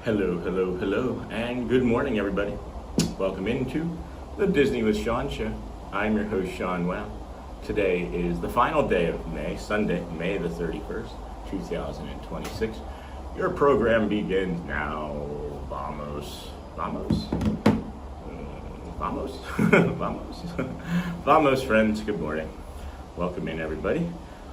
Hello, hello, hello, and good morning, everybody. Welcome into the Disney with Sean show. I'm your host, Sean Wow. Today is the final day of May, Sunday, May the 31st, 2026. Your program begins now. Vamos. Vamos? Vamos? Vamos? Vamos, friends. Good morning. Welcome in, everybody.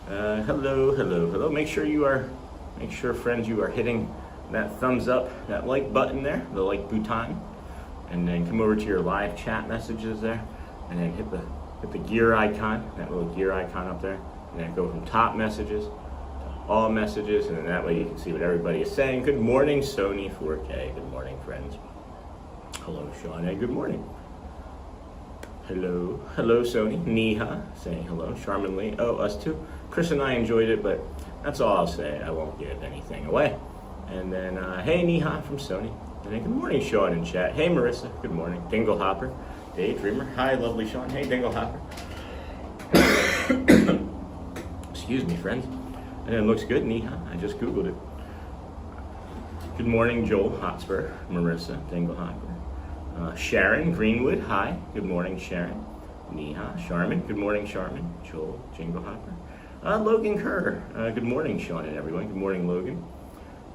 Hello, hello, hello. Make sure, friends, you are hitting that thumbs up, that like button there, the like button, and then come over to your live chat messages there, and then hit the gear icon, that little gear icon up there, and then go from top messages to all messages, and then that way you can see what everybody is saying. Good morning, Sony 4K. Good morning, friends. Hello, Sean. Hey, good morning. Hello, hello, Sony. Niha saying hello. Charmin Lee. Oh, us too. Chris and I enjoyed it, but that's all I'll say. I won't give anything away. And then, hey, Niha from Sony. And then, good morning, Sean in chat. Hey, Marissa. Good morning. Dingle Hopper. Daydreamer. Hi, lovely Sean. Hey, Dingle Hopper. Excuse me, friends. And it looks good, Niha. I just Googled it. Good morning, Joel Hotspur. Marissa. Dingle Hopper. Sharon Greenwood. Hi. Good morning, Sharon. Niha. Charmin. Good morning, Charmin. Joel. Jingle Hopper. Logan Kerr. Good morning, Sean and everyone. Good morning, Logan.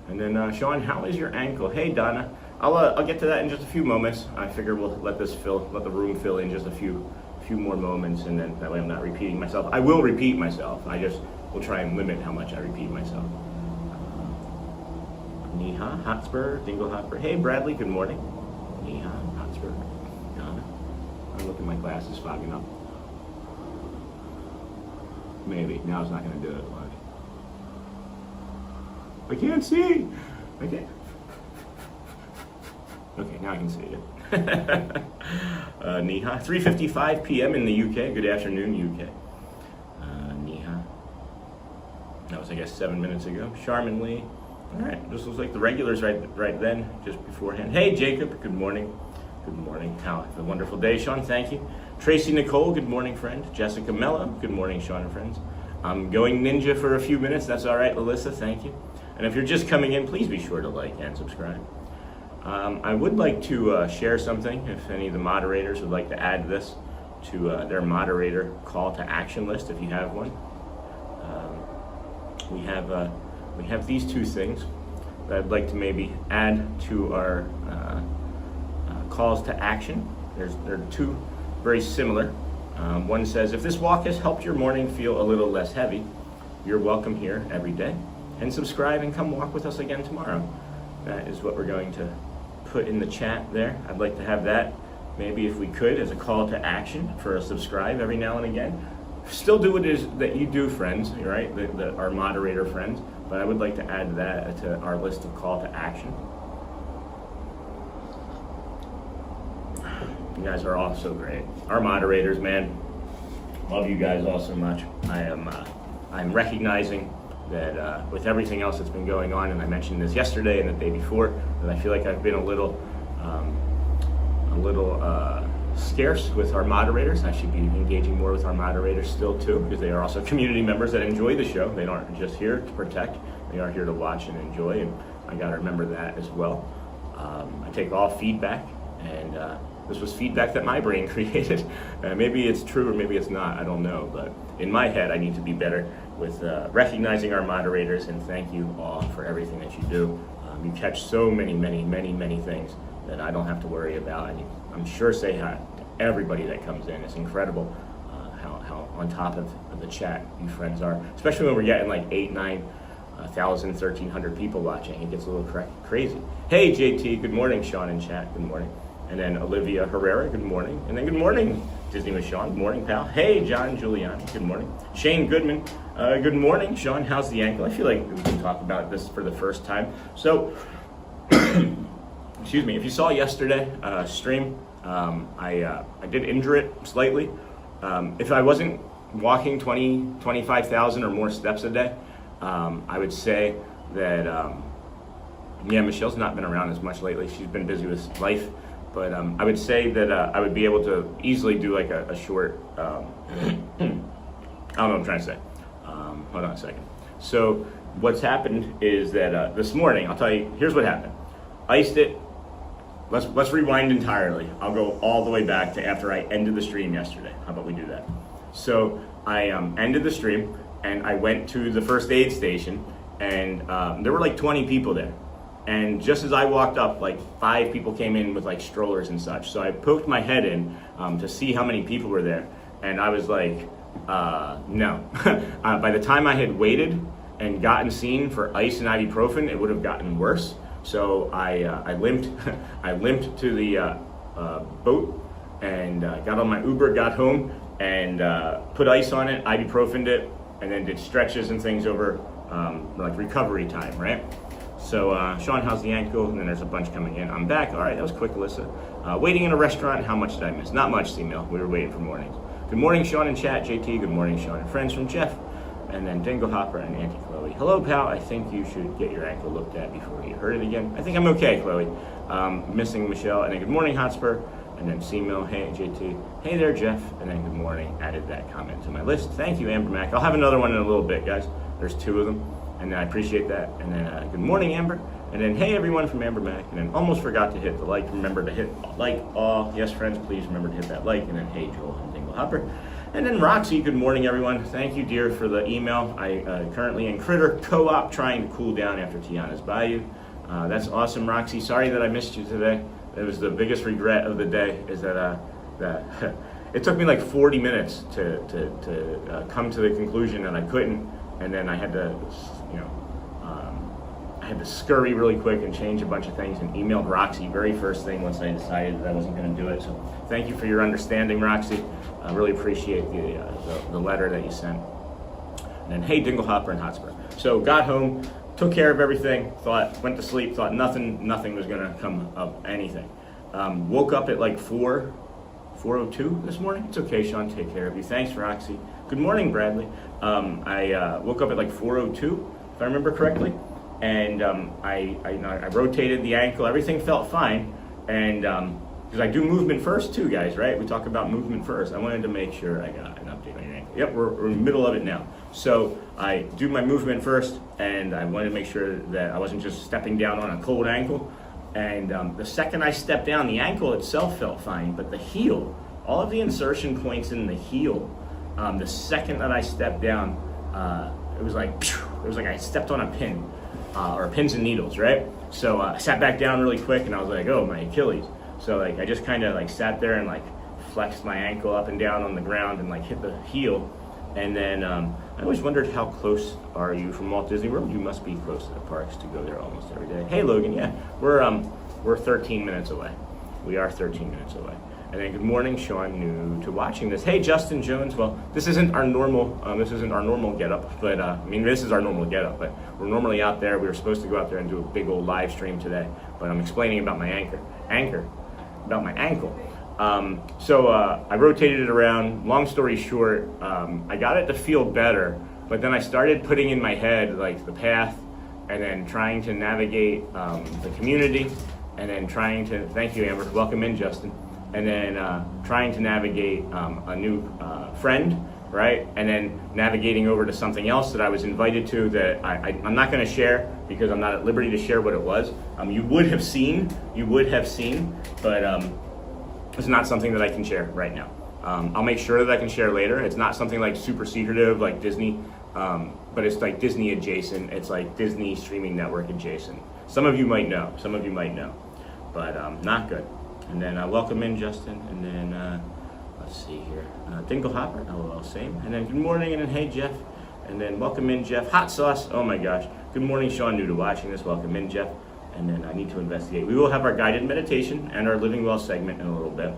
And then, Sean, how is your ankle? Hey, Donna. I'll get to that in just a few moments. I figure we'll let the room fill in just a few more moments, and then that way I'm not repeating myself. I will repeat myself. I just will try and limit how much I repeat myself. Niha, Hotspur, Dingle Hopper. Hey, Bradley. Good morning. Niha, Hotspur, Donna. I'm looking at my glasses fogging up. Maybe now it's not going to do it. I can't see. I can't. Okay, now I can see it. Niha, 3:55 p.m. in the UK. Good afternoon, UK. Niha. That was, I guess, 7 minutes ago. Charmin Lee. All right, this looks like the regulars right then, just beforehand. Hey, Jacob. Good morning. Good morning. Have a wonderful day, Sean. Thank you. Tracy Nicole. Good morning, friend. Jessica Mello. Good morning, Sean and friends. I'm going ninja for a few minutes. That's all right, Alyssa. Thank you. And if you're just coming in, please be sure to like and subscribe. I would like to share something, if any of the moderators would like to add this to their moderator call to action list, if you have one. We have these two things that I'd like to maybe add to our calls to action. They're two very similar. One says, if this walk has helped your morning feel a little less heavy, you're welcome here every day. And subscribe and come walk with us again tomorrow. That is what we're going to put in the chat there. I'd like to have that, maybe if we could, as a call to action for a subscribe every now and again. Still do what it is that you do, friends, right? Our moderator friends. But I would like to add that to our list of call to action. You guys are all so great. Our moderators, man, love you guys all so much. I'm recognizing that with everything else that's been going on, and I mentioned this yesterday and the day before, that I feel like I've been a little scarce with our moderators. I should be engaging more with our moderators still too, because they are also community members that enjoy the show. They aren't just here to protect, they are here to watch and enjoy, and I gotta remember that as well. I take all feedback, and This was feedback that my brain created. Maybe it's true or maybe it's not, I don't know. But in my head, I need to be better with recognizing our moderators, and thank you all for everything that you do. You catch so many things that I don't have to worry about. And I'm sure say hi to everybody that comes in. It's incredible how on top of the chat you friends are, especially when we're getting like 8, 9, 1,000, 1,300 people watching. It gets a little crazy. Hey JT, good morning. Sean in chat, good morning. And then Olivia Herrera, good morning. And then good morning, Disney with Sean, good morning, pal. Hey John Giuliani, good morning. Shane Goodman, good morning. Sean, how's the ankle? I feel like we can talk about this for the first time. So, excuse me, if you saw yesterday stream, I did injure it slightly. If I wasn't walking 25,000 or more steps a day, I would say that, yeah, Michelle's not been around as much lately. She's been busy with life. But I would say that I would be able to easily do like a short, I don't know what I'm trying to say. Hold on a second. So what's happened is that this morning, I'll tell you, here's what happened. Iced it. Let's rewind entirely. I'll go all the way back to after I ended the stream yesterday. How about we do that? So I ended the stream and I went to the first aid station, and there were like 20 people there. And just as I walked up, like 5 people came in with like strollers and such. So I poked my head in to see how many people were there. And I was like, no. By the time I had waited and gotten seen for ice and ibuprofen, it would have gotten worse. So I limped, I limped to the boat and got on my Uber, got home and put ice on it, ibuprofened it, and then did stretches and things over like recovery time, right? So, Sean, how's the ankle? And then there's a bunch coming in. I'm back. All right, that was quick, Alyssa. Waiting in a restaurant. How much did I miss? Not much, C-Mail. We were waiting for mornings. Good morning, Sean and chat. JT, good morning, Sean and friends from Jeff. And then Dingo Hopper and Auntie Chloe. Hello, pal. I think you should get your ankle looked at before you hurt it again. I think I'm okay, Chloe. Missing Michelle. And then good morning, Hotspur. And then C-Mail. Hey, JT. Hey there, Jeff. And then good morning. Added that comment to my list. Thank you, Amber Mac. I'll have another one in a little bit, guys. There's 2 of them. And I appreciate that. And then good morning, Amber. And then hey everyone from Amber Mac. And then almost forgot to hit the like. Remember to hit like all. Yes, friends, please remember to hit that like. And then hey Joel and Dingle Hopper. And then Roxy, good morning everyone. Thank you, dear, for the email. I currently in Critter Co-op trying to cool down after Tiana's Bayou. That's awesome, Roxy. Sorry that I missed you today. It was the biggest regret of the day is that it took me like 40 minutes to come to the conclusion that I couldn't. And then I had to, I had to scurry really quick and change a bunch of things and emailed Roxy very first thing once I decided that I wasn't going to do it. So thank you for your understanding, Roxy. I really appreciate the letter that you sent. And then hey, Dinglehopper and Hotspur. So got home, took care of everything, went to sleep, thought nothing was going to come of anything. Woke up at like 4:02 this morning. It's okay, Sean, take care of you. Thanks, Roxy. Good morning, Bradley. I woke up at like 4:02, if I remember correctly. And I rotated the ankle. Everything felt fine, and because I do movement first too, guys, right? We talk about movement first. I wanted to make sure I got an update on your ankle. Yep, we're in the middle of it now. So I do my movement first, and I wanted to make sure that I wasn't just stepping down on a cold ankle. And the second I stepped down, the ankle itself felt fine, but the heel, all of the insertion points in the heel, the second that I stepped down, it was like I stepped on a pin. Or pins and needles, right? So I sat back down really quick and I was like, oh, my Achilles. So like I just kind of like sat there and like flexed my ankle up and down on the ground and like hit the heel. And then I always wondered, how close are you from Walt Disney World? You must be close to the parks to go there almost every day. Hey Logan, yeah, we're 13 minutes away. We are 13 minutes away. And then good morning, Sean, new to watching this. Hey, Justin Jones. Well, this isn't our normal getup, but I mean, this is our normal getup, but we're normally out there. We were supposed to go out there and do a big old live stream today, but I'm explaining about my about my ankle. So I rotated it around. Long story short, I got it to feel better, but then I started putting in my head like the path, and then trying to navigate the community, and then trying to, thank you, Amber, welcome in, Justin. And then trying to navigate a new friend, right? And then navigating over to something else that I was invited to that I'm not going to share because I'm not at liberty to share what it was. You would have seen, but It's not something that I can share right now. I'll make sure that I can share later. It's not something like super secretive like Disney, but it's like Disney adjacent. It's like Disney streaming network adjacent. Some of you might know, but not good. And then welcome in Justin, and then let's see here, Dingle Hopper, LOL, same. And then good morning, and then hey Jeff, and then welcome in Jeff. Hot sauce, oh my gosh. Good morning Sean, new to watching this, welcome in Jeff. And then I need to investigate. We will have our guided meditation and our Living Well segment in a little bit.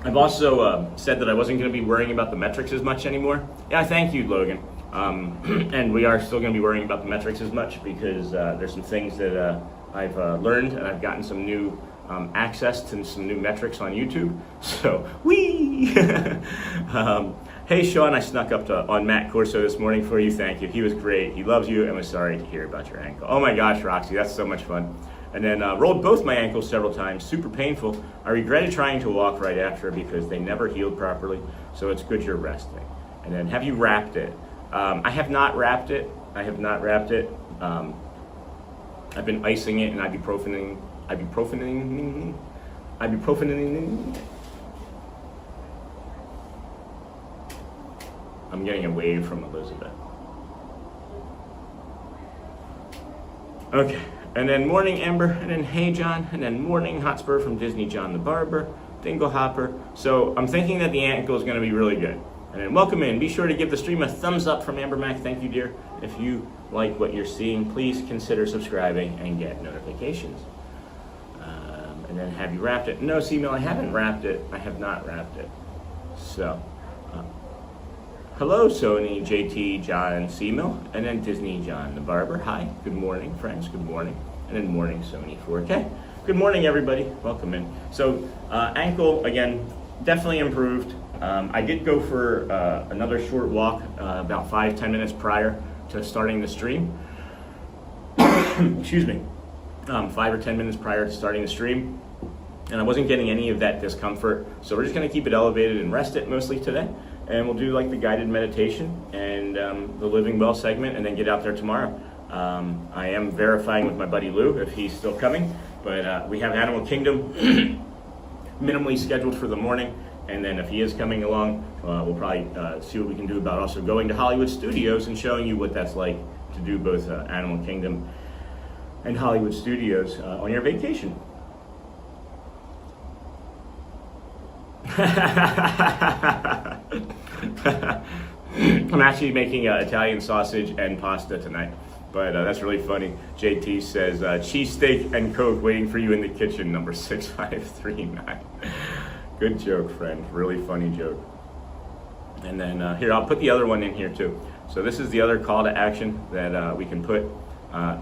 I've also said that I wasn't going to be worrying about the metrics as much anymore. Yeah, thank you, Logan. And we are still going to be worrying about the metrics as much because there's some things that I've learned, and I've gotten some new access to some new metrics on YouTube. So, whee! Hey Sean, I snuck up on Matt Corso this morning for you. Thank you. He was great. He loves you and was sorry to hear about your ankle. Oh my gosh, Roxy, that's so much fun. And then rolled both my ankles several times, super painful. I regretted trying to walk right after because they never healed properly, so it's good you're resting. And then have you wrapped it? I have not wrapped it. I've been icing it and ibuprofen. I'm getting a wave from Elizabeth. Okay, and then morning Amber, and then hey John, and then morning Hotspur from Disney John the Barber, Dingle Hopper. So I'm thinking that the ankle is going to be really good. And then welcome in. Be sure to give the stream a thumbs up from Amber Mac. Thank you, dear. If you like what you're seeing, please consider subscribing and get notifications. And then have you wrapped it? No, C-Mill, I haven't wrapped it. I have not wrapped it. So, hello, Sony, JT, John, C-Mill, and then Disney, John the Barber. Hi, good morning, friends, good morning. And then morning, Sony 4K. Good morning, everybody. Welcome in. So, ankle, again, definitely improved. I did go for another short walk about 5-10 minutes prior to starting the stream. Excuse me. 5 or 10 minutes prior to starting the stream. And I wasn't getting any of that discomfort. So we're just going to keep it elevated and rest it mostly today. And we'll do like the guided meditation and the Living Well segment and then get out there tomorrow. I am verifying with my buddy Lou if he's still coming. But we have Animal Kingdom minimally scheduled for the morning. And then if he is coming along, we'll probably see what we can do about also going to Hollywood Studios and showing you what that's like to do both Animal Kingdom and Hollywood Studios on your vacation. I'm actually making Italian sausage and pasta tonight, but that's really funny. JT says, cheesesteak and Coke waiting for you in the kitchen, number 6539. Good joke, friend. Really funny joke. And then here, I'll put the other one in here too. So this is the other call to action that we can put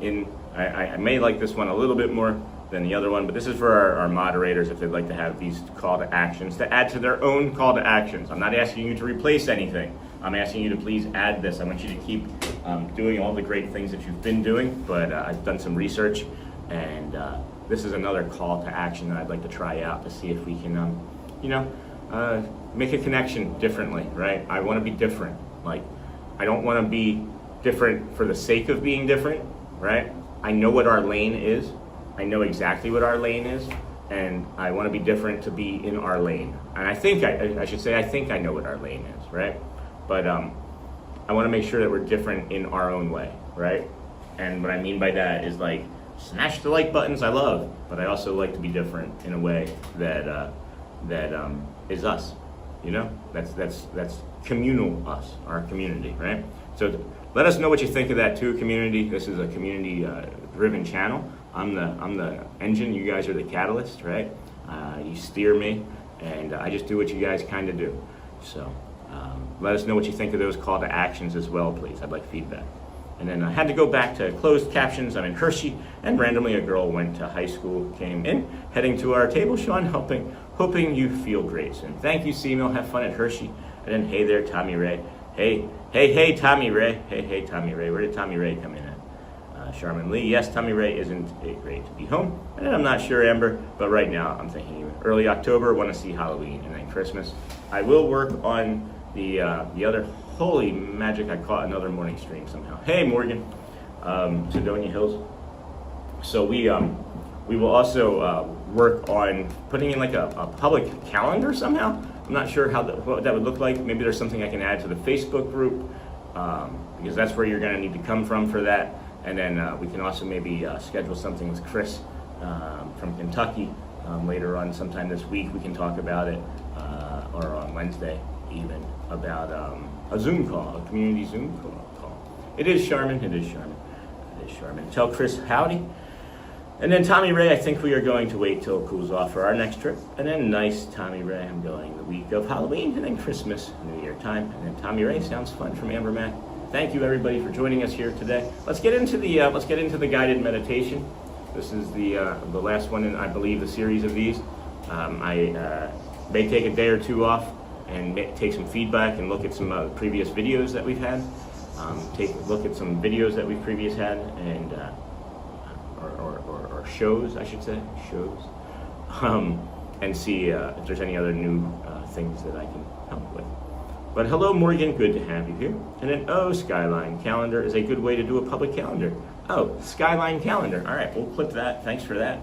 in. I may like this one a little bit more than the other one, but this is for our moderators if they'd like to have these call to actions to add to their own call to actions. I'm not asking you to replace anything. I'm asking you to please add this. I want you to keep doing all the great things that you've been doing, but I've done some research, and this is another call to action that I'd like to try out to see if we can, make a connection differently, right? I want to be different. Like, I don't want to be different for the sake of being different, right? I know what our lane is. I know exactly what our lane is, and I want to be different to be in our lane. And I think I should say I think I know what our lane is, right? But I want to make sure that we're different in our own way, right? And what I mean by that is like smash the like buttons. I love, but I also like to be different in a way that is us. You know, that's communal us, our community, right? So let us know what you think of that too, community. This is a community driven channel. I'm the engine, you guys are the catalyst, right? You steer me, and I just do what you guys kind of do. So let us know what you think of those call to actions as well, please. I'd like feedback. And then I had to go back to closed captions. I'm in Hershey, and randomly a girl went to high school, came in, heading to our table, Sean, hoping you feel great soon. Thank you, C-Mill. Have fun at Hershey. And then hey there, Tommy Ray. Hey, Tommy Ray. Hey, Tommy Ray. Where did Tommy Ray come in at? Sharman Lee, yes, Tommy Ray isn't it great to be home? And then I'm not sure, Amber, but right now I'm thinking early October, want to see Halloween and then Christmas. I will work on the other, holy magic, I caught another morning stream somehow. Hey, Morgan, Sedonia Hills. So We will also work on putting in like a public calendar somehow. I'm not sure what that would look like. Maybe there's something I can add to the Facebook group, because that's where you're going to need to come from for that. And then we can also maybe schedule something with Chris from Kentucky later on sometime this week. We can talk about it, or on Wednesday even, about a Zoom call, a community Zoom call. It is Charmin. It is Charmin. It is Charmin. Tell Chris howdy. And then Tommy Ray, I think we are going to wait till it cools off for our next trip. And then nice Tommy Ray, I'm going the week of Halloween, and then Christmas, New Year time. And then Tommy Ray sounds fun from Amber Mac. Thank you everybody for joining us here today. Let's get into the guided meditation. This is the last one in, I believe, the series of these. I may take a day or two off and take some feedback and look at some previous videos that we've had. Take a look at some videos that we've previously had, and or shows, I should say, and see if there's any other new things that I can help with. But hello, Morgan, good to have you here. And then, Skyline Calendar is a good way to do a public calendar. Oh, Skyline Calendar. All right, we'll clip that. Thanks for that.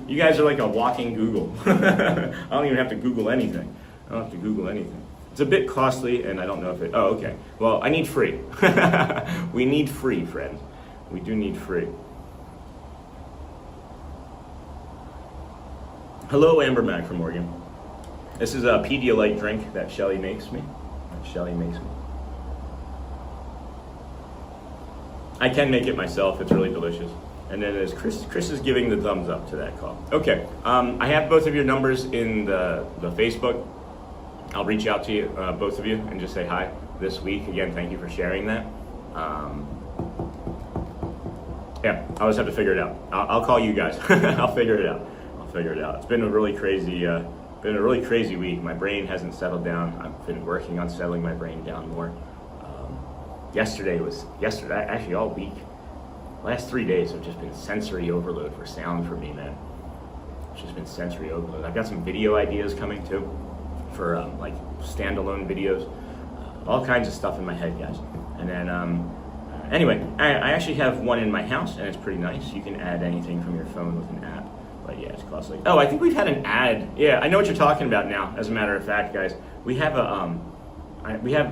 You guys are like a walking Google. I don't even have to Google anything. It's a bit costly, and I don't know if it, okay. Well, I need free. We need free, friends. We do need free. Hello, Amber Mac from Oregon. This is a Pedialyte drink that Shelly makes me. I can make it myself. It's really delicious. And then as Chris is giving the thumbs up to that call. Okay, I have both of your numbers in the Facebook. I'll reach out to you, both of you, and just say hi this week. Again, thank you for sharing that. Yeah, I always have to figure it out. I'll call you guys. I'll figure it out. It's been a really crazy week. My brain hasn't settled down. I've been working on settling my brain down more. Yesterday, actually all week. Last 3 days have just been sensory overload for sound for me, man. It's just been sensory overload. I've got some video ideas coming too, for like standalone videos. All kinds of stuff in my head, guys. And then, anyway, I actually have one in my house, and it's pretty nice. You can add anything from your phone with an app. But yeah, it's costly. Oh, I think we've had an ad. Yeah, I know what you're talking about now. As a matter of fact, guys, we have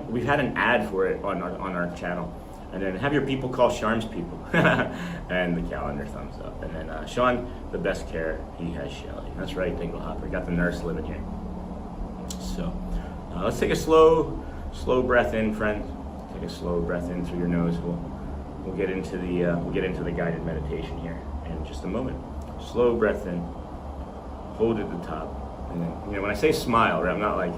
we've had an ad for it on our channel. And then have your people call Charm's people, and the calendar thumbs up. And then Sean, the best care he has Shelly. That's right, Dingle Hopper. Got the nurse living here. So let's take a slow breath in, friends. Take a slow breath in through your nose. We'll get into the guided meditation here in just a moment. Slow breath in, hold at the top, and then, when I say smile, right, I'm not like,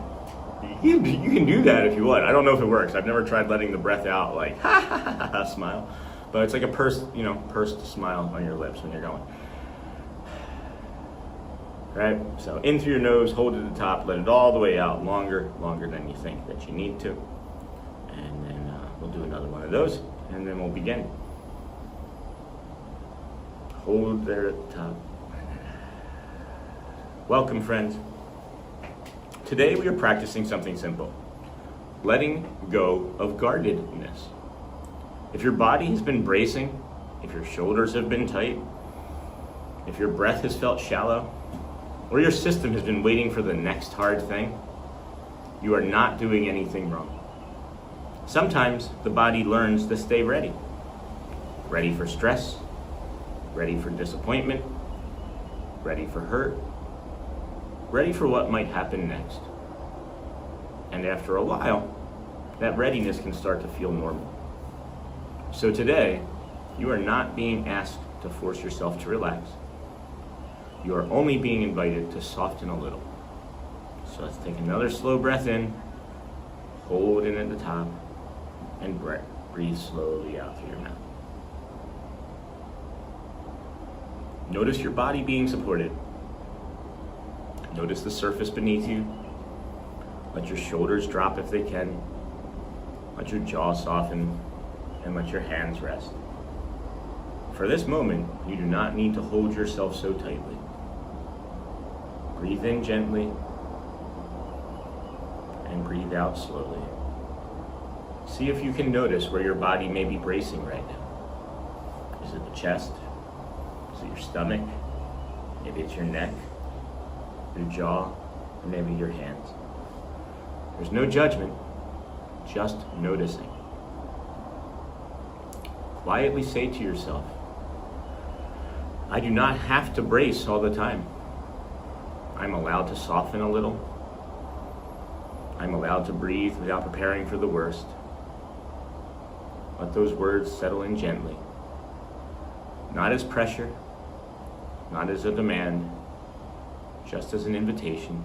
you can do that if you want. I don't know if it works. I've never tried letting the breath out like, ha ha ha ha, smile. But it's like a pursed smile on your lips when you're going. Right? So in through your nose, hold at the top, let it all the way out, longer than you think that you need to. And then we'll do another one of those, and then we'll begin. Hold there at the top. Welcome, friends. Today we are practicing something simple. Letting go of guardedness. If your body has been bracing, if your shoulders have been tight, if your breath has felt shallow, or your system has been waiting for the next hard thing, you are not doing anything wrong. Sometimes the body learns to stay ready. Ready for stress, ready for disappointment, ready for hurt, ready for what might happen next. And after a while, that readiness can start to feel normal. So today, you are not being asked to force yourself to relax. You are only being invited to soften a little. So let's take another slow breath in, hold in at the top, and breathe slowly out through your mouth. Notice your body being supported. Notice the surface beneath you. Let your shoulders drop if they can. Let your jaw soften, and let your hands rest. For this moment, you do not need to hold yourself so tightly. Breathe in gently, and breathe out slowly. See if you can notice where your body may be bracing right now. Is it the chest? Is it your stomach? Maybe it's your neck, your jaw, or maybe your hands. There's no judgment, just noticing. Quietly say to yourself, I do not have to brace all the time. I'm allowed to soften a little. I'm allowed to breathe without preparing for the worst. Let those words settle in gently. Not as pressure, not as a demand, just as an invitation.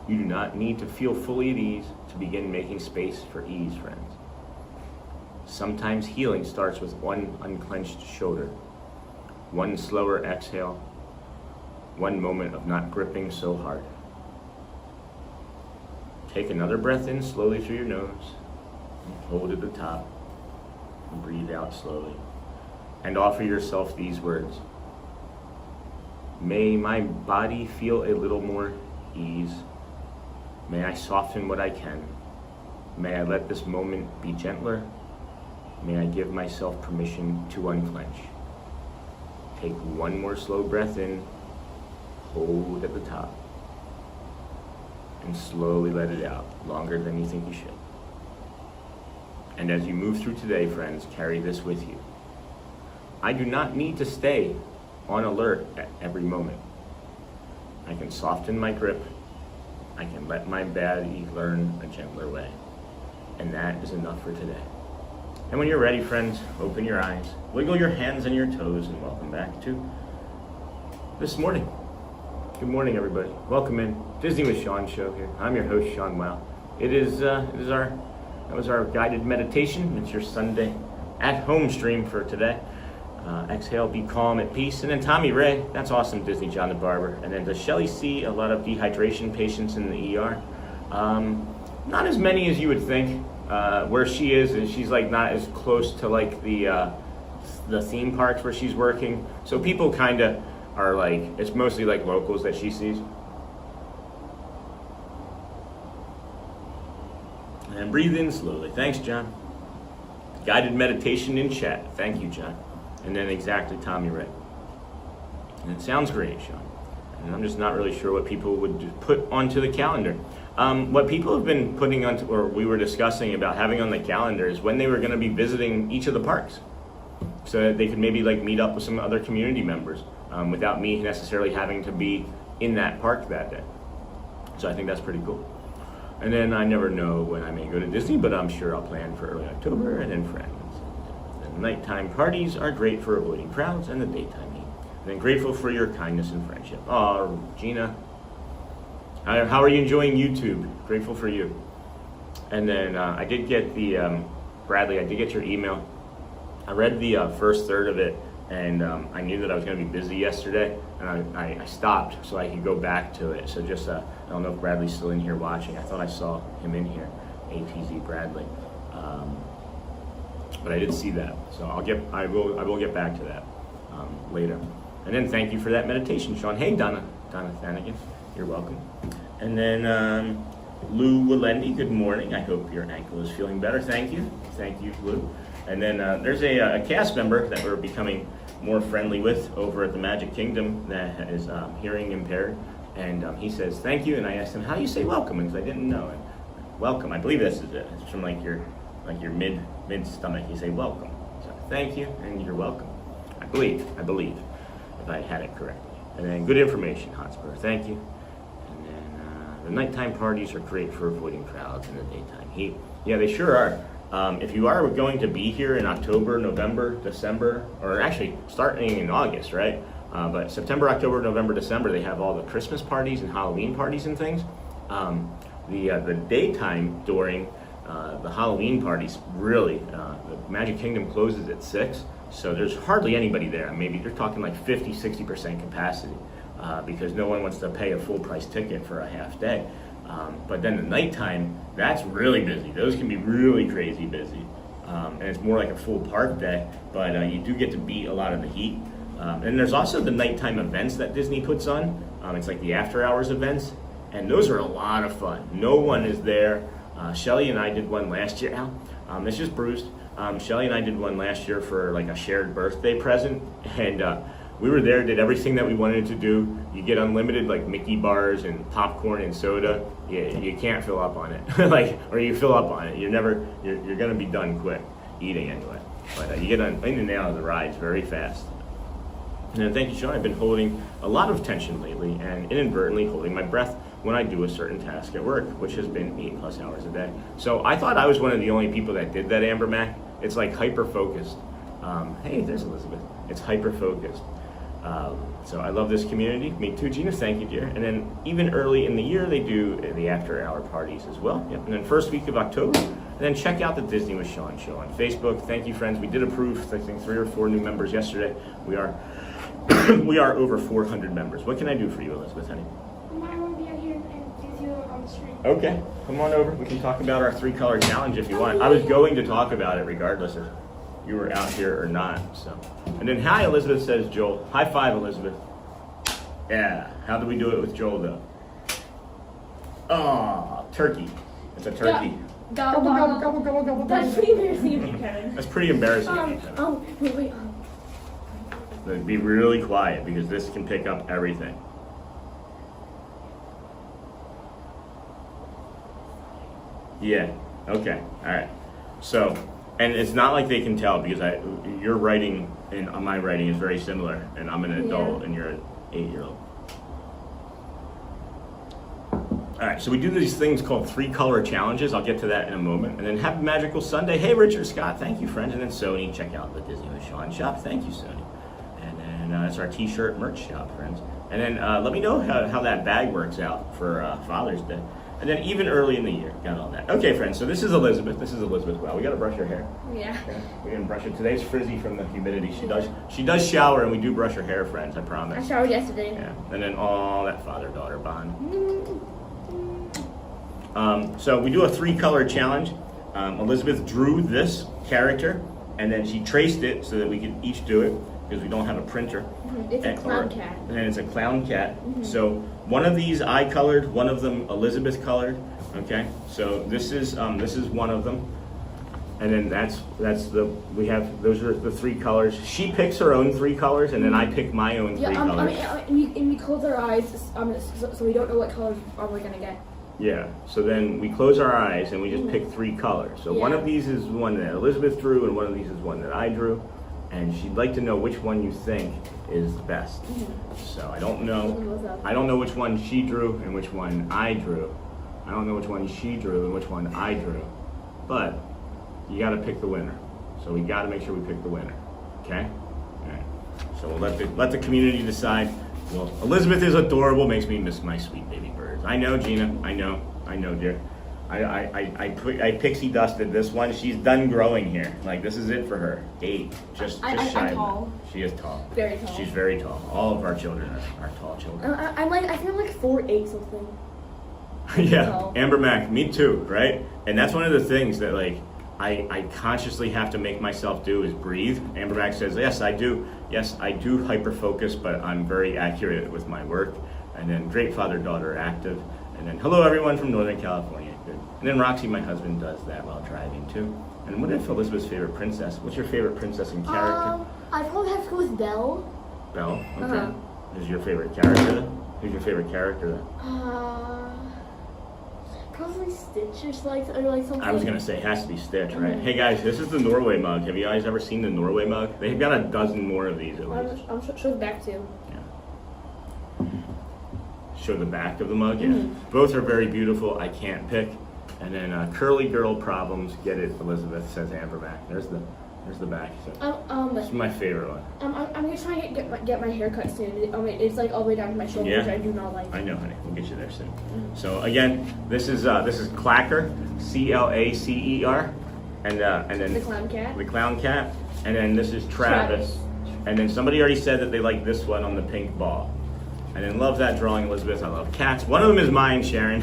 You do not need to feel fully at ease to begin making space for ease, friends. Sometimes healing starts with one unclenched shoulder, one slower exhale, one moment of not gripping so hard. Take another breath in slowly through your nose, hold at the top, and breathe out slowly. And offer yourself these words. May my body feel a little more ease. May I soften what I can. May I let this moment be gentler. May I give myself permission to unclench. Take one more slow breath in, hold at the top, and slowly let it out, longer than you think you should. And as you move through today, friends, carry this with you. I do not need to stay on alert at every moment. I can soften my grip. I can let my body learn a gentler way. And that is enough for today. And when you're ready, friends, open your eyes, wiggle your hands and your toes, and welcome back to This Morning. Good morning, everybody. Welcome in. Disney with Sean show here. I'm your host, Sean Wow. That was our guided meditation. It's your Sunday at home stream for today. Exhale, be calm, at peace. And then Tommy Ray, that's awesome, Disney John the Barber. And then does Shelly see a lot of dehydration patients in the ER? Not as many as you would think. Where she is she's like not as close to like the theme parks where she's working. So people kind of are like, it's mostly like locals that she sees. And breathe in slowly. Thanks, John. Guided meditation in chat. Thank you, John. And then exactly Tommy Ray. And it sounds great, Sean. And I'm just not really sure what people would put onto the calendar. What people have been putting on, or we were discussing about having on the calendar, is when they were going to be visiting each of the parks, so that they could maybe like meet up with some other community members without me necessarily having to be in that park that day. So I think that's pretty cool. And then I never know when I may go to Disney, but I'm sure I'll plan for early October and then friends. The nighttime parties are great for avoiding crowds and the daytime heat. And then grateful for your kindness and friendship. Oh, Gina. How are you enjoying YouTube? Grateful for you. And then I did get the, Bradley, I did get your email. I read the first third of it, and I knew that I was going to be busy yesterday, and I stopped so I could go back to it. So just, I don't know if Bradley's still in here watching. I thought I saw him in here, ATZ Bradley. But I did see that, so I will get back to that later. And then thank you for that meditation, Sean. Hey, Donna Thanigan, you're welcome. And then Lou Walendi, good morning. I hope your ankle is feeling better. Thank you, Lou. And then there's a cast member that we're becoming more friendly with over at the Magic Kingdom that is hearing impaired, and he says thank you. And I asked him, how do you say welcome? Because I didn't know. And welcome, I believe this is it. It's from like your mid stomach. You say welcome. So thank you, and you're welcome. I believe, if I had it correctly. And then good information, Hotspur. Thank you. And then the nighttime parties are great for avoiding crowds in the daytime heat. Yeah, they sure are. If you are going to be here in October, November, December, or actually starting in August, right? But September, October, November, December, they have all the Christmas parties and Halloween parties and things. The daytime during the Halloween parties, really, the Magic Kingdom closes at 6, so there's hardly anybody there. Maybe they're talking like 50-60% capacity because no one wants to pay a full price ticket for a half day. But then the nighttime, that's really busy. Those can be really crazy busy. And it's more like a full park day, but you do get to beat a lot of the heat. And there's also the nighttime events that Disney puts on. It's like the after hours events, and those are a lot of fun. No one is there. Shelly and I did one last year. It's just bruised. Shelly and I did one last year for like a shared birthday present, and we were there, did everything that we wanted to do. You get unlimited like Mickey bars and popcorn and soda. You can't fill up on it, like, or you fill up on it. You're gonna be done quick eating anyway. But you get in and out of the rides very fast. And thank you, Sean. I've been holding a lot of tension lately and inadvertently holding my breath when I do a certain task at work, which has been 8+ hours a day. So I thought I was one of the only people that did that, Amber Mac. It's like hyper-focused. Hey, there's Elizabeth. It's hyper-focused. So I love this community. Me too, Gina. Thank you, dear. And then even early in the year, they do the after-hour parties as well. Yep. And then first week of October. And then check out the Disney with Sean show on Facebook. Thank you, friends. We did approve, I think, 3 or 4 new members yesterday. We are over 400 members. What can I do for you, Elizabeth, honey? I want to be out here and do you on the street. Okay, come on over. We can talk about our 3-color challenge if you want. I was going to talk about it regardless if you were out here or not. So, and then hi, Elizabeth, says Joel. High five, Elizabeth. Yeah. How do we do it with Joel though? Oh, turkey. It's a turkey. Gobble, gobble, gobble, gobble, gobble. That's pretty embarrassing of you, Kevin. That's pretty embarrassing of you, Kevin. Wait. Be really quiet because this can pick up everything. Yeah. Okay. All right. So, and it's not like they can tell because your writing and my writing is very similar, and I'm an adult and you're an 8-year-old. All right. So we do these things called 3-color challenges. I'll get to that in a moment. And then have a magical Sunday. Hey, Richard Scott. Thank you, friend. And then Sony. Check out the Disney with Sean shop. Thank you, Sony. And that's our t-shirt merch shop, friends. And then let me know how that bag works out for Father's Day. And then even early in the year, got all that. Okay, friends, so this is Elizabeth. Wow, we got to brush her hair. Yeah. We didn't brush it. Today's frizzy from the humidity. She does shower, and we do brush her hair, friends, I promise. I showered yesterday. Yeah, and then all that father-daughter bond. So we do a 3-color challenge. Elizabeth drew this character, and then she traced it so that we could each do it, because we don't have a printer. It's a clown cat. And then it's a clown cat. So one of these I colored, one of them Elizabeth colored. Okay, so this is one of them, and then those are the 3 colors. She picks her own 3 colors, and then I pick my own 3 colors. And we close our eyes, so we don't know what colors we're gonna get. Yeah, so then we close our eyes and we just pick 3 colors. So one of these is one that Elizabeth drew, and one of these is one that I drew. And she'd like to know which one you think is the best. So I don't know which one she drew and which one I drew. I don't know which one she drew and which one I drew. But you got to pick the winner. So we got to make sure we pick the winner. Okay? All right. So we'll let the community decide. Well, Elizabeth is adorable. Makes me miss my sweet baby birds. I know, Gina. I know, dear. I pixie dusted this one. She's done growing here. Like, this is it for her. 8. Just shy. I'm tall. She is tall. Very tall. She's very tall. All of our children are tall children. I think I'm like 4'8" something. Yeah, Tall. Amber Mac, me too, right? And that's one of the things that like I consciously have to make myself do is breathe. Amber Mac says, yes, I do. Yes, I do hyper-focus, but I'm very accurate with my work. And then great father-daughter active. And then hello everyone from Northern California. Good. And then Roxy, my husband, does that while driving too. And what if Elizabeth's favorite princess? What's your favorite princess and character? I probably have to go with Belle. Belle? Okay. Who's your favorite character then? Who's your favorite character then? Probably Stitch or something. I was gonna say it has to be Stitch, right? Hey guys, this is the Norway mug. Have you guys ever seen the Norway mug? They've got a dozen more of these at least. I'll show the back too. Yeah. Show the back of the mug. Yeah. Both are very beautiful. I can't pick. And then curly girl problems. Get it, Elizabeth, says Amber back. There's the back. So this is my favorite one. I'm gonna try and get my hair cut soon. It's like all the way down to my shoulders, which I do not like. I know, honey. We'll get you there soon. So again, this is Clacker, Clacer, and then the clown cat. The clown cat, and then this is Travis. And then somebody already said that they like this one on the pink ball. And then love that drawing, Elizabeth. I love cats. One of them is mine, Sharon.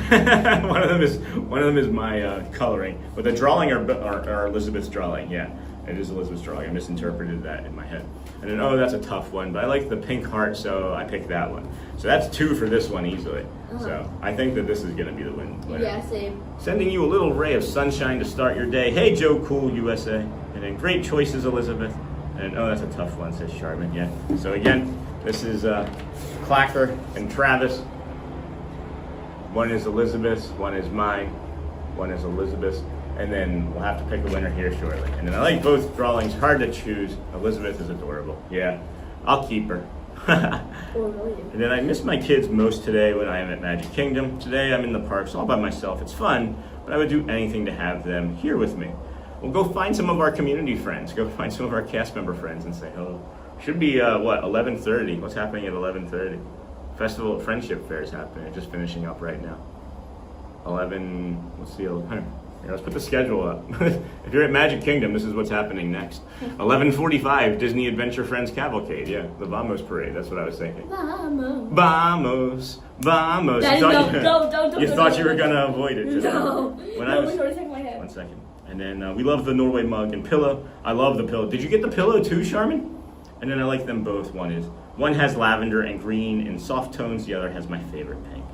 one of them is my coloring. But the drawing are Elizabeth's drawing. Yeah, it is Elizabeth's drawing. I misinterpreted that in my head. And then that's a tough one. But I like the pink heart, so I picked that one. So that's 2 for this one easily. So I think that this is gonna be the winner. Yeah, same. Sending you a little ray of sunshine to start your day. Hey, Joe Cool USA. And then great choices, Elizabeth. And oh, that's a tough one, says Charmin. Yeah. So again, this is Clacker and Travis. One is Elizabeth's, one is mine, one is Elizabeth's. And then we'll have to pick a winner here shortly. And then I like both drawings, hard to choose. Elizabeth is adorable. Yeah, I'll keep her. And then I miss my kids most today when I am at Magic Kingdom. Today I'm in the parks all by myself. It's fun, but I would do anything to have them here with me. We'll go find some of our community friends. Go find some of our cast member friends and say hello. Should be, 11:30. What's happening at 11:30? Festival of Friendship Fair is happening. Just finishing up right now. 11, what's the 11? Here, let's put the schedule up. If you're at Magic Kingdom, this is what's happening next. 11:45, Disney Adventure Friends Cavalcade. Yeah, the Vamos Parade. That's what I was thinking. Vamos. Vamos. Vamos. Daddy, don't. You thought you were going to avoid it. No. When I was, my head. 1 second. And then we love the Norway mug and pillow. I love the pillow. Did you get the pillow too, Charmin? And then I like them both. One has lavender and green in soft tones. The other has my favorite pink.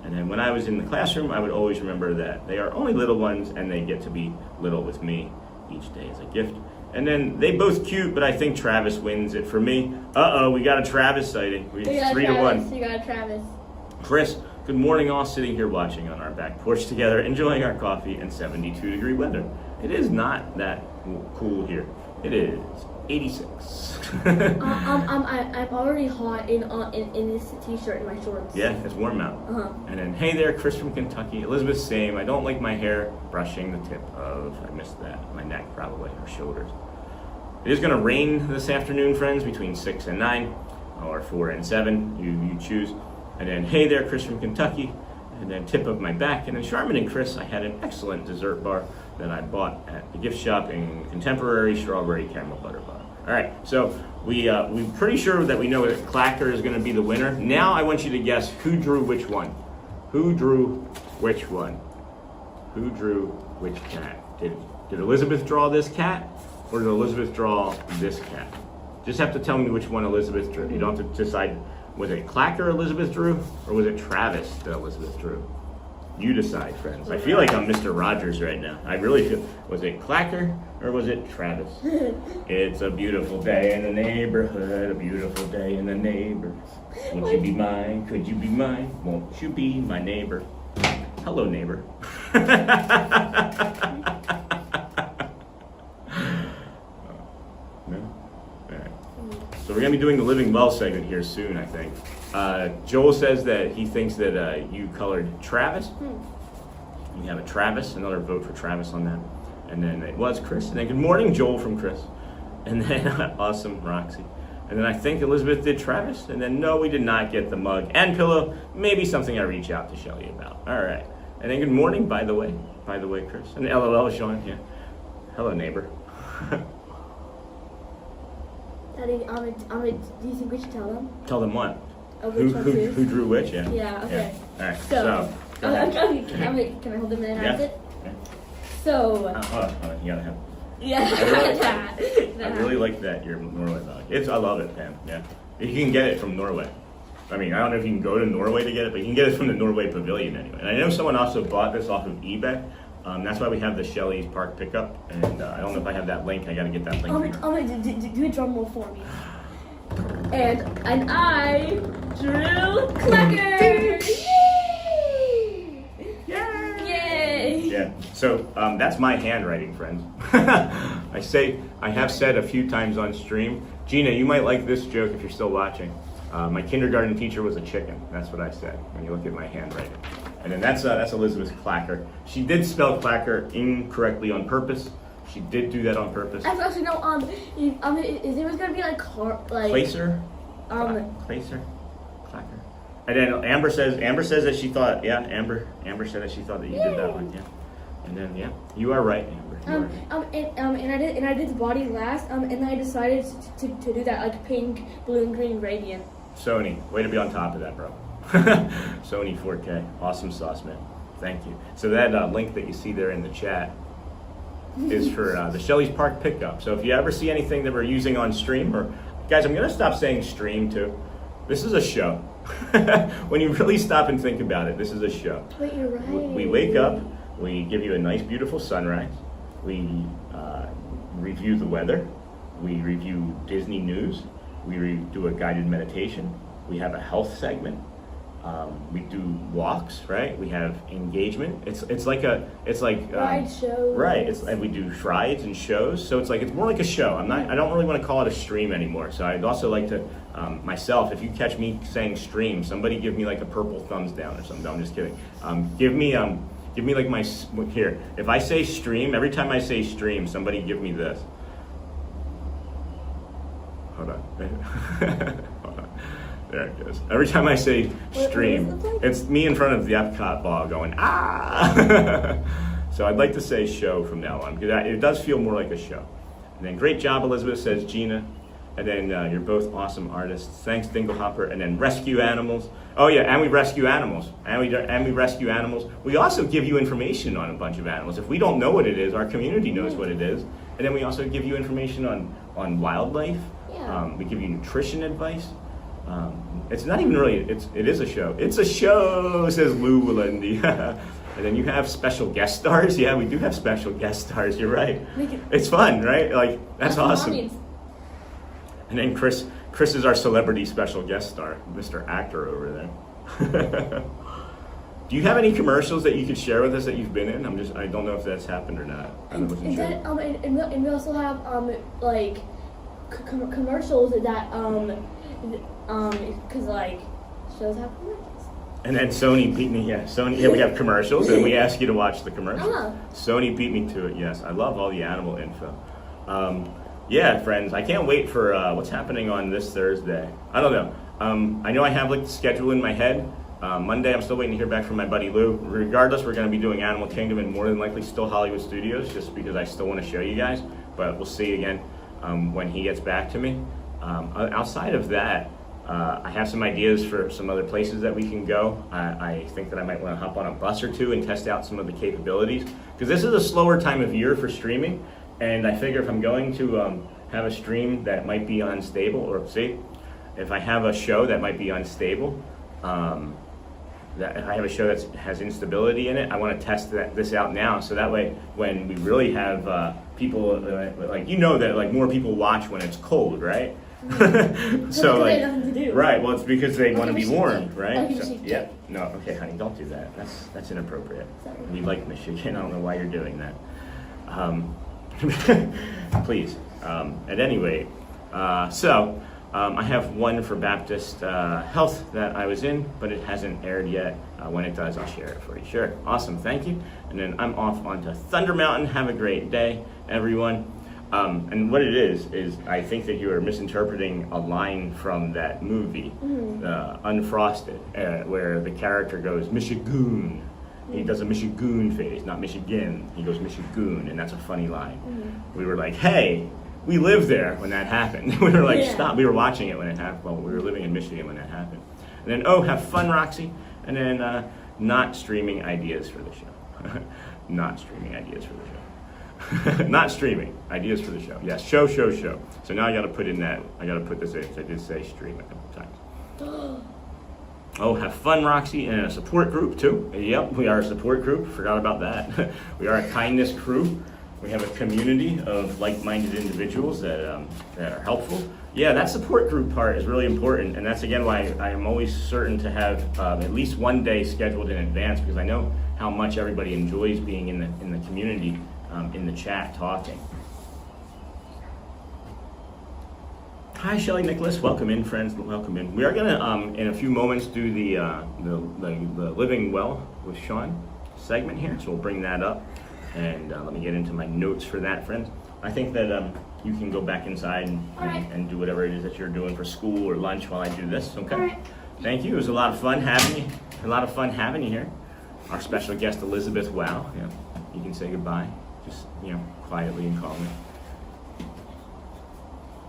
And then when I was in the classroom, I would always remember that they are only little ones and they get to be little with me each day as a gift. And then they both cute, but I think Travis wins it for me. Uh-oh, we got a Travis sighting. It's 3-1. You got Travis. Chris, good morning, all sitting here watching on our back porch together, enjoying our coffee and 72-degree weather. It is not that cool here. It is 86. I'm already hot in this t-shirt and my shorts. Yeah, it's warm out. And then, hey there, Chris from Kentucky. Elizabeth, same. I don't like my hair brushing the tip of, I missed that, my neck probably, or shoulders. It is going to rain this afternoon, friends, between 6 and 9, or 4 and 7. You choose. And then, hey there, Chris from Kentucky. And then tip of my back. And then Charmin and Chris, I had an excellent dessert bar that I bought at the gift shop in Contemporary Strawberry Caramel Butter Bar. All right, so we're pretty sure that we know that Clacker is going to be the winner. Now I want you to guess who drew which one. Who drew which one? Who drew which cat? Did Elizabeth draw this cat, or did Elizabeth draw this cat? Just have to tell me which one Elizabeth drew. You don't have to decide, was it Clacker Elizabeth drew, or was it Travis that Elizabeth drew? You decide, friends. I feel like I'm Mr. Rogers right now. I really feel, was it Clacker or was it Travis? It's a beautiful day in the neighborhood, a beautiful day in the neighbor. Won't you be mine? Could you be mine? Won't you be my neighbor? Hello, neighbor. No? All right. So we're going to be doing the Living Well segment here soon, I think. Joel says that he thinks that you colored Travis. You have a Travis, another vote for Travis on that. And then it was Chris. And then good morning, Joel from Chris. And then awesome, Roxy. And then I think Elizabeth did Travis. And then no, we did not get the mug and pillow. Maybe something I reach out to Shelly about. All right. And then good morning, by the way, Chris. And LOL, Sean. Yeah. Hello, neighbor. Daddy, do you think we should tell them? Tell them what? Who drew which? Yeah. Yeah. Okay. Yeah. All right. So can I hold them in and have it? So. Hold on. You gotta have. Yeah. I really like that your Norway dog. I love it, Pam. Yeah. You can get it from Norway. I mean, I don't know if you can go to Norway to get it, but you can get it from the Norway Pavilion anyway. And I know someone also bought this off of eBay. That's why we have the Shelley's Park pickup. And I don't know if I have that link. I gotta get that link. Do a drum roll for me. And I drew Clacker. Yay! Yeah. So that's my handwriting, friends. I have said a few times on stream. Gina, you might like this joke if you're still watching. My kindergarten teacher was a chicken. That's what I said when you look at my handwriting. And then that's Elizabeth Clacker. She did spell Clacker incorrectly on purpose. She did do that on purpose. Actually, no. Is there gonna be Placer? Placer? Clacker. And then Amber says that she thought, Amber said that she thought that you did that one, yeah. And then you are right, Amber. And I did the body last. And then I decided to do that like pink, blue, and green gradient. Sony, way to be on top of that, bro. Sony 4K, awesome sauce, man. Thank you. So that link that you see there in the chat is for the Shelley's Park pickup. So if you ever see anything that we're using on stream, or guys, I'm gonna stop saying stream too. This is a show. When you really stop and think about it, this is a show. Wait, you're right. We wake up, we give you a nice, beautiful sunrise. We review the weather, we review Disney news, we do a guided meditation, we have a health segment, we do walks, right? We have engagement. It's like Ride shows. right. And we do rides and shows. So it's more like a show. I don't really want to call it a stream anymore. So I'd also like to myself. If you catch me saying stream, somebody give me like a purple thumbs down or something. No, I'm just kidding. Give me like my here. If I say stream, every time I say stream, somebody give me this. Hold on. Hold on. There it goes. Every time I say stream, what does it look like? it's me in front of the Epcot ball going, ah! So I'd like to say show from now on, because it does feel more like a show. And then great job, Elizabeth, says Gina. And then you're both awesome artists. Thanks, Dinglehopper. And then rescue animals. Oh yeah, and we rescue animals. And we rescue animals. We also give you information on a bunch of animals. If we don't know what it is, our community knows what it is. And then we also give you information on wildlife. Yeah. We give you nutrition advice. It's not even really, it is a show. It's a show, says Lou Walendi. And then you have special guest stars. Yeah, we do have special guest stars. You're right. It's fun, right? Like, that's awesome. And then Chris is our celebrity special guest star, Mr. Actor over there. Do you have any commercials that you could share with us that you've been in? I don't know if that's happened or not. And we also have like commercials that because like shows have commercials. And then Sony beat me. Yeah, Sony. Yeah, we have commercials, and we ask you to watch the commercials. Sony beat me to it. Yes, I love all the animal info. Yeah, friends, I can't wait for what's happening on this Thursday. I don't know. I know I have like the schedule in my head. Monday, I'm still waiting to hear back from my buddy Lou. Regardless, we're going to be doing Animal Kingdom and more than likely still Hollywood Studios, just because I still want to show you guys. But we'll see again when he gets back to me. Outside of that, I have some ideas for some other places that we can go. I think that I might want to hop on a bus or two and test out some of the capabilities, because this is a slower time of year for streaming, and I figure if I'm going to have a stream that might be unstable, or if I have a show that might be unstable, that if I have a show that has instability in it, I want to test this out now, so that way when we really have people, that more people watch when it's cold, right? So they have nothing to do. Right, well, it's because they want to be warmed, right? Okay, So, yeah, no, okay, honey, don't do that. That's inappropriate. Sorry. We like Michigan. I don't know why you're doing that. Please. At any rate, I have one for Baptist Health that I was in, but it hasn't aired yet. When it does, I'll share it for you. Sure. Awesome. Thank you. And then I'm off onto Thunder Mountain. Have a great day, everyone. And what it is I think that you are misinterpreting a line from that movie, Unfrosted, where the character goes, Michigan. He does a Michigan face, not Michigan. He goes Michigan, and that's a funny line. We were like, hey, we lived there when that happened. We were like, stop. We were watching it when it happened. Well, we were living in Michigan when that happened. And then, have fun, Roxy. And then, not streaming ideas for the show. Not streaming ideas for the show. Not streaming ideas for the show. Yes, show. So now I got to put in that. I got to put this in. I did say stream a couple times. Have fun, Roxy, and a support group too. Yep, we are a support group. Forgot about that. We are a kindness crew. We have a community of like-minded individuals that are helpful. Yeah, that support group part is really important, and that's again why I am always certain to have at least one day scheduled in advance, because I know how much everybody enjoys being in the community, in the chat, talking. Hi, Shelly Nicholas. Welcome in, friends. Welcome in. We are gonna in a few moments do the Living Well with Sean segment here, so we'll bring that up. And let me get into my notes for that, friends. I think that you can go back inside and do whatever it is that you're doing for school or lunch while I do this, okay? All right. Thank you. It was a lot of fun having you. A lot of fun having you here. Our special guest, Elizabeth Wow. Yeah, you can say goodbye, just quietly and calmly.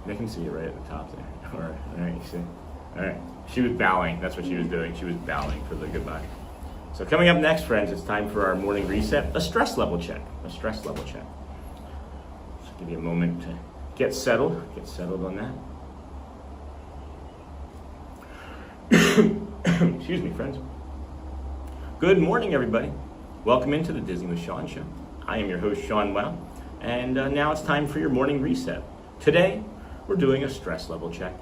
I can see you right at the top there. All right, you see? All right. She was bowing. That's what she was doing. She was bowing for the goodbye. So coming up next, friends, it's time for our morning reset, a stress level check. Just give you a moment to get settled on that. Excuse me, friends. Good morning, everybody. Welcome into the Disney with Sean show. I am your host, Sean Wow. And now it's time for your morning reset. Today, we're doing a stress level check.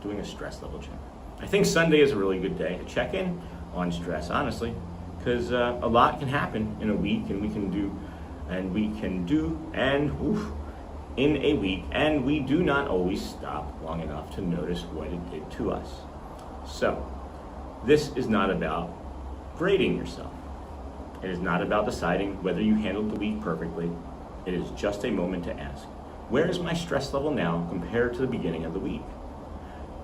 I think Sunday is a really good day to check in on stress, honestly, because a lot can happen in a week, and we can do in a week, and we do not always stop long enough to notice what it did to us. So, this is not about grading yourself. It is not about deciding whether you handled the week perfectly. It is just a moment to ask, where is my stress level now compared to the beginning of the week?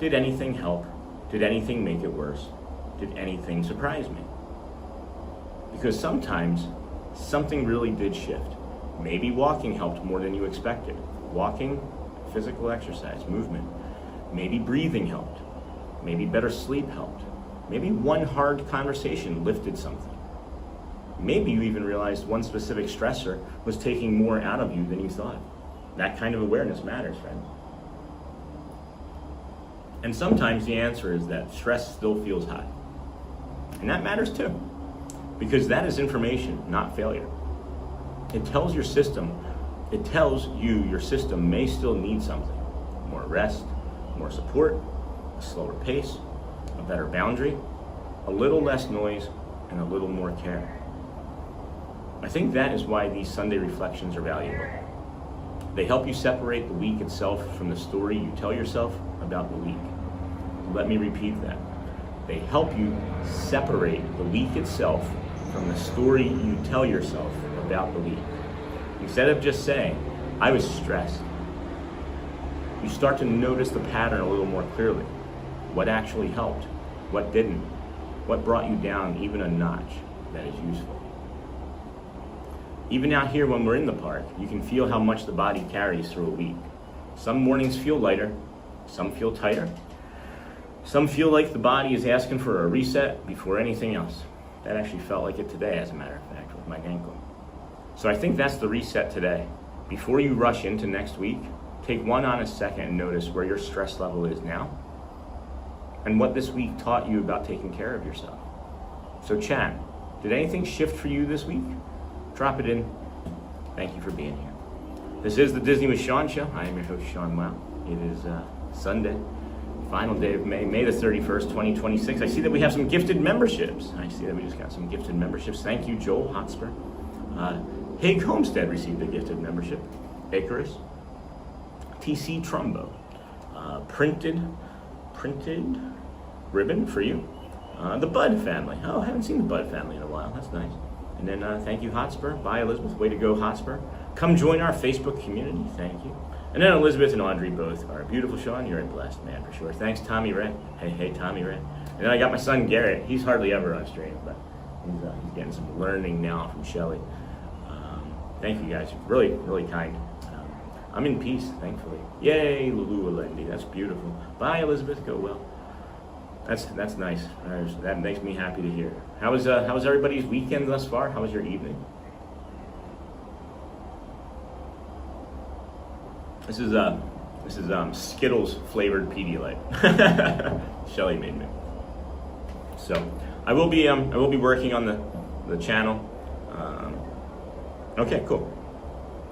Did anything help? Did anything make it worse? Did anything surprise me? Because sometimes something really did shift. Maybe walking helped more than you expected. Walking, physical exercise, movement. Maybe breathing helped. Maybe better sleep helped. Maybe one hard conversation lifted something. Maybe you even realized one specific stressor was taking more out of you than you thought. That kind of awareness matters, friends. And sometimes the answer is that stress still feels high. And that matters too, because that is information, not failure. It tells your system may still need something. More rest, more support, a slower pace, a better boundary, a little less noise, and a little more care. I think that is why these Sunday reflections are valuable. They help you separate the week itself from the story you tell yourself about the week. Let me repeat that. They help you separate the week itself from the story you tell yourself about the week. Instead of just saying, I was stressed, you start to notice the pattern a little more clearly. What actually helped? What didn't? What brought you down even a notch that is useful? Even out here when we're in the park, you can feel how much the body carries through a week. Some mornings feel lighter, some feel tighter. Some feel like the body is asking for a reset before anything else. That actually felt like it today, as a matter of fact, with my ankle. So I think that's the reset today. Before you rush into next week, take one honest second and notice where your stress level is now and what this week taught you about taking care of yourself. So chat, did anything shift for you this week? Drop it in. Thank you for being here. This is the Disney with Sean show. I am your host, Sean Wow. It is Sunday, final day of May the 31st, 2026. I see that we have some gifted memberships. I see that we just got some gifted memberships. Thank you, Joel Hotspur. Hig Homestead received a gifted membership. Icarus. TC Trumbo. Printed ribbon for you. The Bud family. Oh, I haven't seen the Bud family in a while. That's nice. And then thank you, Hotspur. Bye, Elizabeth. Way to go, Hotspur. Come join our Facebook community. Thank you. And then Elizabeth and Audrey both are beautiful. Sean, you're a blessed man for sure. Thanks, Tommy Ray. Hey, Tommy Ray. And then I got my son, Garrett. He's hardly ever on stream, but he's getting some learning now from Shelly. Thank you, guys. Really, really kind. I'm in peace, thankfully. Yay, Lulu Alendi. That's beautiful. Bye, Elizabeth. Go well. That's nice. That makes me happy to hear. How was everybody's weekend thus far? How was your evening? This is Skittles flavored Pedialyte. Shelly made me. So I will be working on the channel. Okay, cool.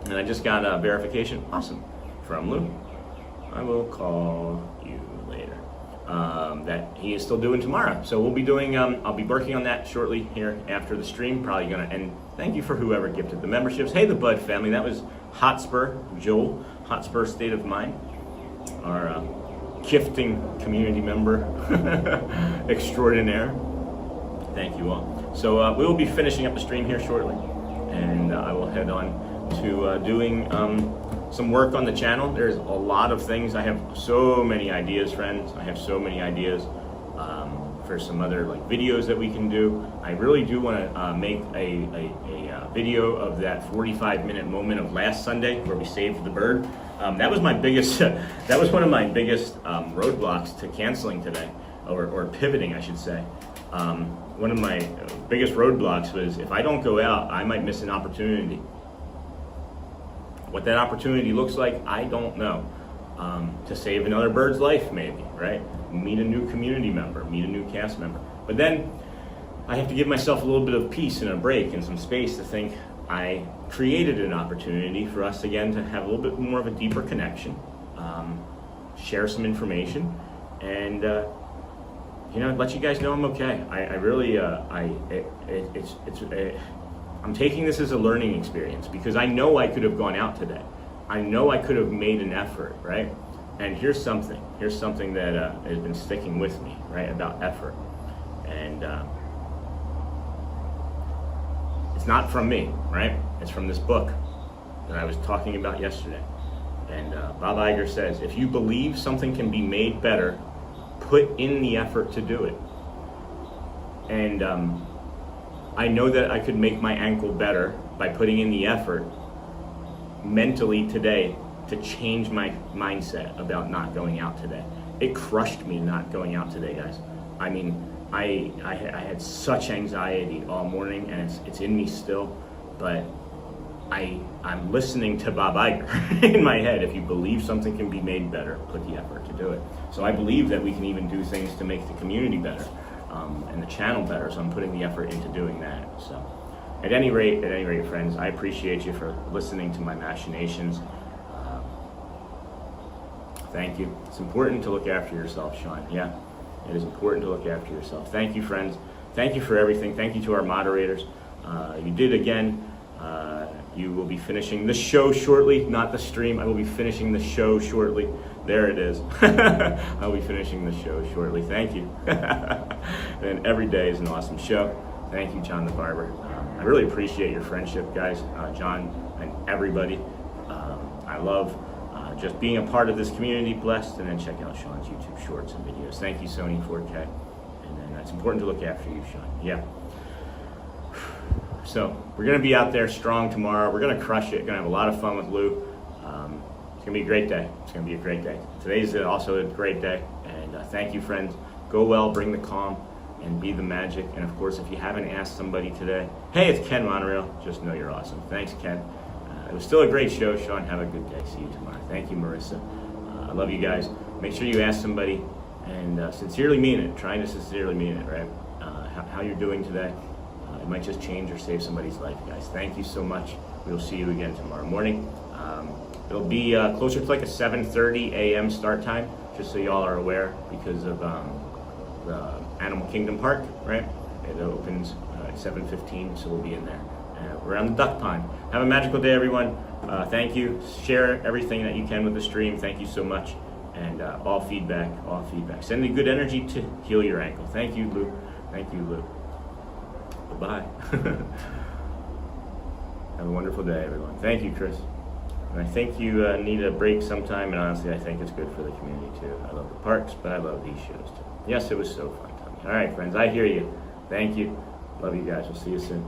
And I just got verification. Awesome. From Lou. I will call you later. That he is still doing tomorrow. So we'll be doing, I'll be working on that shortly here after the stream. Probably gonna, and thank you for whoever gifted the memberships. Hey, the Bud family. That was Hotspur, Joel, Hotspur State of Mind. Our gifting community member extraordinaire. Thank you all. So we will be finishing up the stream here shortly. And I will head on to doing some work on the channel. There's a lot of things. I have so many ideas, friends. I have so many ideas for some other videos that we can do. I really do want to make a video of that 45-minute moment of last Sunday where we saved the bird. That was my biggest. That was one of my biggest roadblocks to canceling today, or pivoting, I should say. One of my biggest roadblocks was if I don't go out, I might miss an opportunity. What that opportunity looks like, I don't know. To save another bird's life, maybe, right? Meet a new community member, meet a new cast member. But then I have to give myself a little bit of peace and a break and some space to think, I created an opportunity for us again to have a little bit more of a deeper connection, share some information, and let you guys know I'm okay. I really, I'm taking this as a learning experience because I know I could have gone out today. I know I could have made an effort, right? And here's something that has been sticking with me, right, about effort. And it's not from me, right? It's from this book that I was talking about yesterday. And Bob Iger says, if you believe something can be made better, put in the effort to do it. And I know that I could make my ankle better by putting in the effort mentally today to change my mindset about not going out today. It crushed me not going out today, guys. I mean, I had such anxiety all morning, and it's in me still, but I'm listening to Bob Iger in my head. If you believe something can be made better, put the effort to do it. So I believe that we can even do things to make the community better and the channel better, so I'm putting the effort into doing that. So at any rate, friends, I appreciate you for listening to my machinations. Thank you. It's important to look after yourself, Sean. Yeah, it is important to look after yourself. Thank you, friends. Thank you for everything. Thank you to our moderators. You did again. You will be finishing the show shortly, not the stream. I will be finishing the show shortly. There it is. I'll be finishing the show shortly. Thank you. And every day is an awesome show. Thank you, John the Barber. I really appreciate your friendship, guys, John and everybody. I love just being a part of this community, blessed, and then check out Sean's YouTube shorts and videos. Thank you, Sony 4K. And then it's important to look after you, Sean. Yeah. So we're going to be out there strong tomorrow. We're going to crush it. Going to have a lot of fun with Lou. It's going to be a great day. It's going to be a great day. Today's also a great day. And thank you, friends. Go well, bring the calm, and be the magic. And of course, if you haven't asked somebody today, hey, it's Ken Monorail. Just know you're awesome. Thanks, Ken. It was still a great show, Sean. Have a good day. See you tomorrow. Thank you, Marissa. I love you guys. Make sure you ask somebody and sincerely mean it. Trying to sincerely mean it, right? How you're doing today. It might just change or save somebody's life, guys. Thank you so much. We'll see you again tomorrow morning. It'll be closer to like a 7:30 a.m. start time, just so y'all are aware, because of the Animal Kingdom Park, right? It opens at 7:15, so we'll be in there. We're on the duck pond. Have a magical day, everyone. Thank you. Share everything that you can with the stream. Thank you so much. And all feedback. Send the good energy to heal your ankle. Thank you, Lou. Thank you, Lou. Bye. Have a wonderful day, everyone. Thank you, Chris. And I think you need a break sometime, and honestly, I think it's good for the community, too. I love the parks, but I love these shows, too. Yes, it was so fun, Tommy. All right, friends, I hear you. Thank you. Love you guys. We'll see you soon.